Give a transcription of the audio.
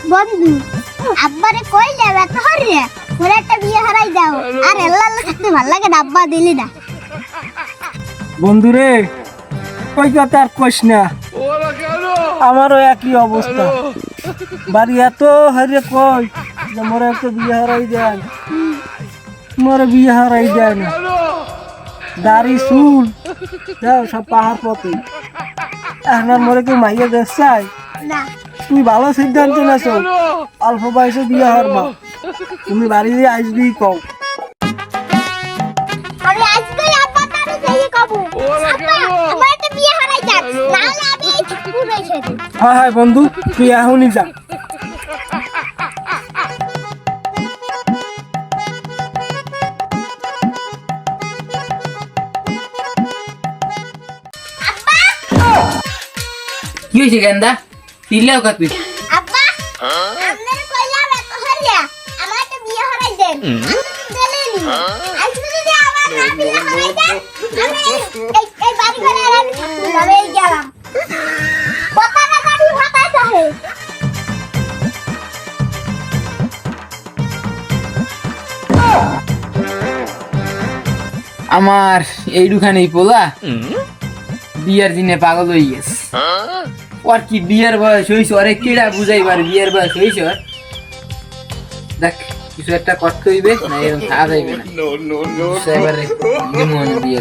বন্ধু আব্বারে কইলে এত হরে ওরে একটা বিয়ে হারাই দাও আর আল্লাহ আল্লাহ থাকতে ভালো লাগে না আব্বা দিলি না বন্ধু রে কই কথা আর কইস না আমারও একই অবস্থা বাড়ি এত হারিয়ে কই যে মোর একটা বিয়ে হারাই যায় মোর বিয়ে হারাই যায় না দাড়ি চুল যাও সব পাহাড় পথে এখন আর মোরে কি মাইয়া দেশ চাই না তুমি ভালো সিদ্ধান্ত নেছো অল্প বয়সে বিয়ে হারবা তুমি বাড়ি দিয়ে আসবি কও আমি আজকে আব্বা তারে যাই কব আব্বা আমার একটা বিয়ে হারাই দাও নাহলে আমি এই চুপ রইছে হ্যাঁ হ্যাঁ বন্ধু তুই এখনই যা কি হয়েছে গেন্দা তিল্লাও কাপি আব্বা আপনার কইলাম এত হরিয়া আমার একটা বিয়ে হারাই দেন দিলেনি আজকে যদি আমার না বিয়ে হারাই দেন আমি এই বাড়ি ঘরে আর আমি থাকবো না আমি গেলাম কথা না গাড়ি ভাতা চাহে আমার এইটুখানেই পোলা বিয়ার দিনে পাগল হয়ে গেছে ওর কি বিয়ের বয়স হয়েছে অরে কেডা বুঝাইবার বিয়ের বয়স হয়েছে ওর দেখ কিছু একটা করতে হইবে না এরকম থাকা যাইবে না এবারে বিয়ে